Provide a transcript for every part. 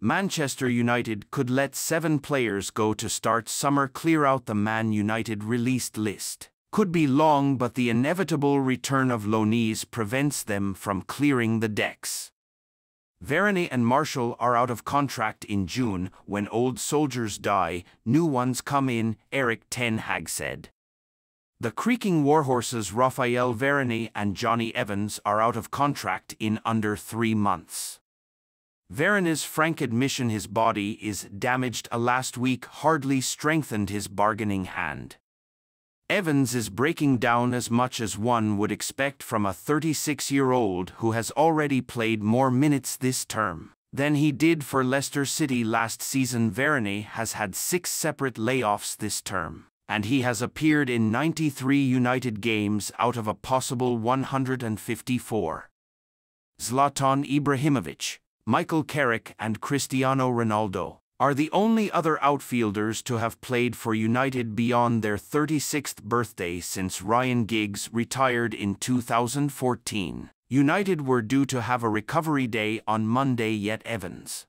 Manchester United could let 7 players go to start summer. Clear out the Man United released list. Could be long, but the inevitable return of loanees prevents them from clearing the decks. Varane and Martial are out of contract in June. When old soldiers die, new ones come in, Erik ten Hag said. The creaking warhorses Raphael Varane and Jonny Evans are out of contract in under 3 months. Varane's frank admission his body is damaged last week hardly strengthened his bargaining hand. Evans is breaking down as much as one would expect from a 36-year-old who has already played more minutes this term than he did for Leicester City last season. Varane has had 6 separate layoffs this term, and he has appeared in 93 United games out of a possible 154. Zlatan Ibrahimovic, Michael Carrick and Cristiano Ronaldo are the only other outfielders to have played for United beyond their 36th birthday since Ryan Giggs retired in 2014. United were due to have a recovery day on Monday, yet Evans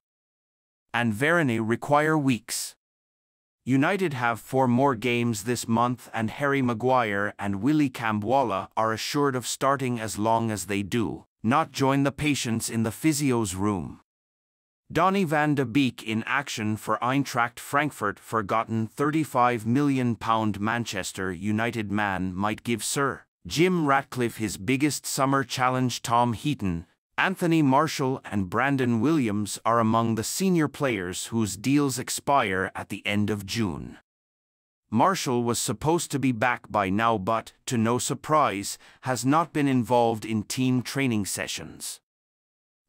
and Varane require weeks. United have 4 more games this month, and Harry Maguire and Willy Kambwala are assured of starting as long as they do not join the patients in the physio's room. Donny van de Beek in action for Eintracht Frankfurt. Forgotten £35 million Manchester United man might give Sir Jim Ratcliffe his biggest summer challenge. Tom Heaton, Anthony Martial and Brandon Williams are among the senior players whose deals expire at the end of June. Martial was supposed to be back by now, but, to no surprise, has not been involved in team training sessions.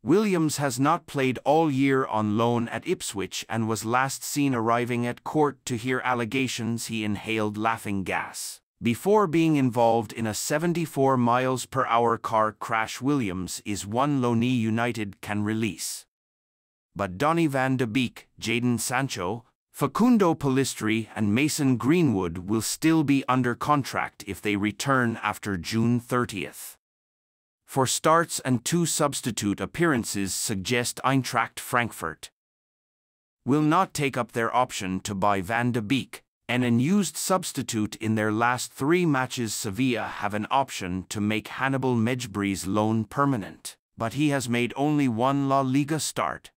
Williams has not played all year on loan at Ipswich and was last seen arriving at court to hear allegations he inhaled laughing gas before being involved in a 74 mph car crash. Williams is one loanee United can release, but Donny van de Beek, Jadon Sancho, Facundo Pellistri and Mason Greenwood will still be under contract if they return after June 30th. For starts and 2 substitute appearances suggest Eintracht Frankfurt will not take up their option to buy Van de Beek, an unused substitute in their last 3 matches. Sevilla have an option to make Hannibal Mejbri's loan permanent, but he has made only 1 La Liga start.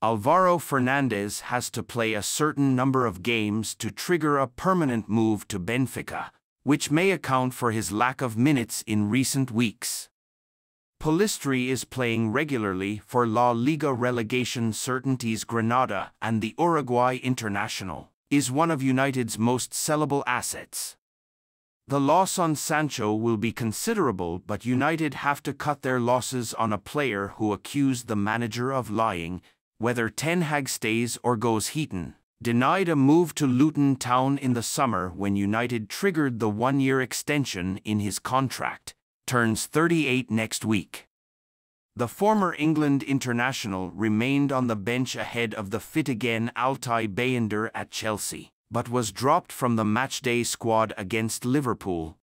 Alvaro Fernandez has to play a certain number of games to trigger a permanent move to Benfica, which may account for his lack of minutes in recent weeks. Pellistri is playing regularly for La Liga relegation certainties. Granada and the Uruguay international is one of United's most sellable assets. The loss on Sancho will be considerable, but United have to cut their losses on a player who accused the manager of lying. Whether Ten Hag stays or goes. Heaton denied a move to Luton Town in the summer when United triggered the 1-year extension in his contract. Turns 38 next week. The former England international remained on the bench ahead of the fit-again Altay Bayındır at Chelsea, but was dropped from the matchday squad against Liverpool.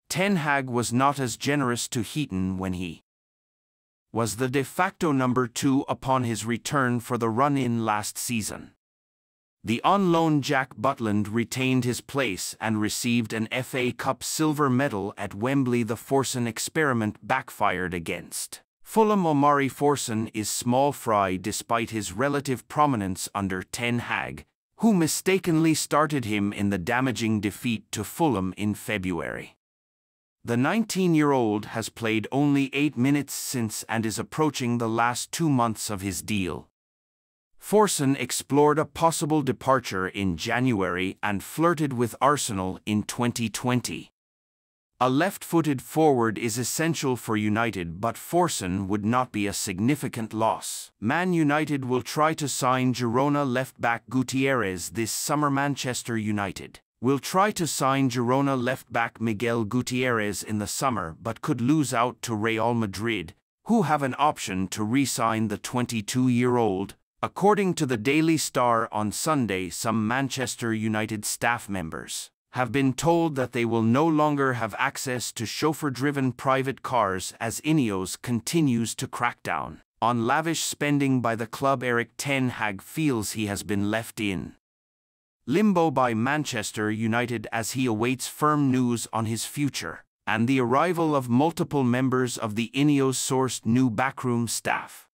Ten Hag was not as generous to Heaton when he was the de facto number 2 upon his return for the run-in last season. The on-loan Jack Butland retained his place and received an FA Cup silver medal at Wembley. The Forson experiment backfired against Fulham. Omari Forson is small fry despite his relative prominence under Ten Hag, who mistakenly started him in the damaging defeat to Fulham in February. The 19-year-old has played only 8 minutes since and is approaching the last 2 months of his deal. Forson explored a possible departure in January and flirted with Arsenal in 2020. A left-footed forward is essential for United, but Forson would not be a significant loss. Man United will try to sign Girona left-back Gutierrez this summer. Manchester United will try to sign Girona left-back Miguel Gutierrez in the summer, but could lose out to Real Madrid, who have an option to re-sign the 22-year-old. According to the Daily Star on Sunday, some Manchester United staff members have been told that they will no longer have access to chauffeur-driven private cars as Ineos continues to crack down on lavish spending by the club. Erik ten Hag feels he has been left in limbo by Manchester United as he awaits firm news on his future, and the arrival of multiple members of the Ineos-sourced new backroom staff.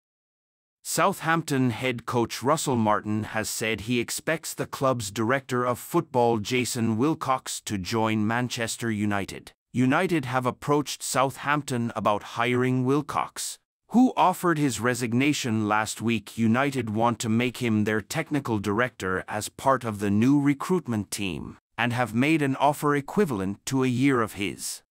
Southampton head coach Russell Martin has said he expects the club's director of football Jason Wilcox to join Manchester United. United have approached Southampton about hiring Wilcox, who offered his resignation last week. United want to make him their technical director as part of the new recruitment team, and have made an offer equivalent to a year of his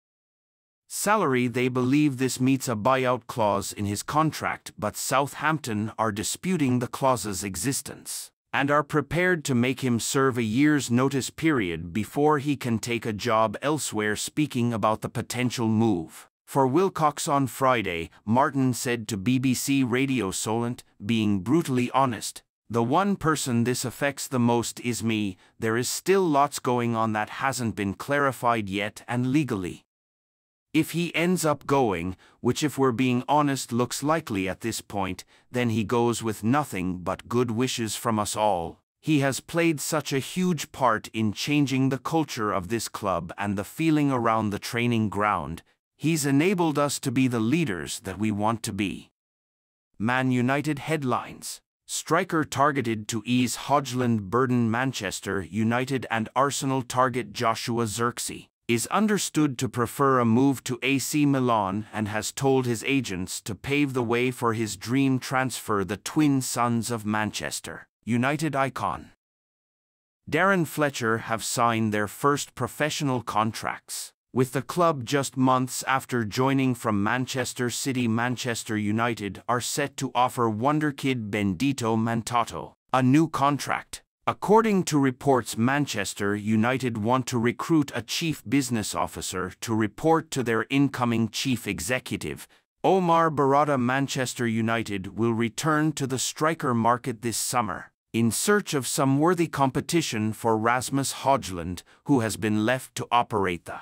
salary. They believe this meets a buyout clause in his contract, but Southampton are disputing the clause's existence, and are prepared to make him serve a year's notice period before he can take a job elsewhere. Speaking about the potential move for Wilcox on Friday, Martin said to BBC Radio Solent, "Being brutally honest, the one person this affects the most is me. There is still lots going on that hasn't been clarified yet, and legally, if he ends up going, which if we're being honest looks likely at this point, then he goes with nothing but good wishes from us all. He has played such a huge part in changing the culture of this club and the feeling around the training ground. He's enabled us to be the leaders that we want to be." Man United headlines. Striker targeted to ease Højlund burden. Manchester United and Arsenal target Joshua Zirkzee is understood to prefer a move to AC Milan and has told his agents to pave the way for his dream transfer. The twin sons of Manchester United icon Darren Fletcher have signed their first professional contracts with the club just months after joining from Manchester City. Manchester United are set to offer wonderkid Benedito Mantato a new contract. According to reports, Manchester United want to recruit a chief business officer to report to their incoming chief executive, Omar Barada. Manchester United will return to the striker market this summer, in search of some worthy competition for Rasmus Højlund, who has been left to operate the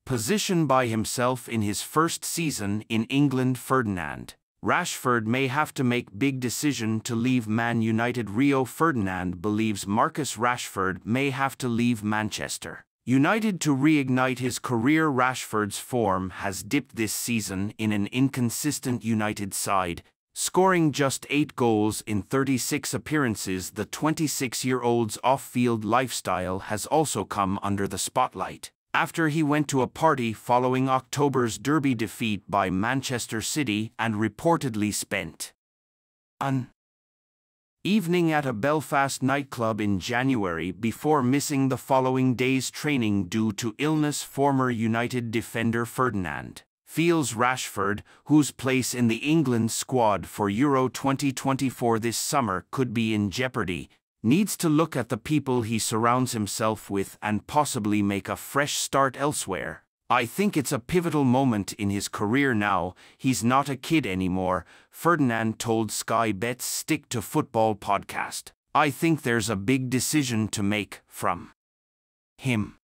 position by himself in his first season in England. Ferdinand Rashford may have to make big decision to leave Man United. Rio Ferdinand believes Marcus Rashford may have to leave Manchester United to reignite his career. Rashford's form has dipped this season in an inconsistent United side, scoring just 8 goals in 36 appearances. The 26-year-old's off-field lifestyle has also come under the spotlight after he went to a party following October's derby defeat by Manchester City and reportedly spent an evening at a Belfast nightclub in January before missing the following day's training due to illness. Former United defender Ferdinand feels Rashford, whose place in the England squad for Euro 2024 this summer could be in jeopardy, needs to look at the people he surrounds himself with and possibly make a fresh start elsewhere. "I think it's a pivotal moment in his career now. He's not a kid anymore," Ferdinand told Sky Bet's Stick to Football podcast. "I think there's a big decision to make from him.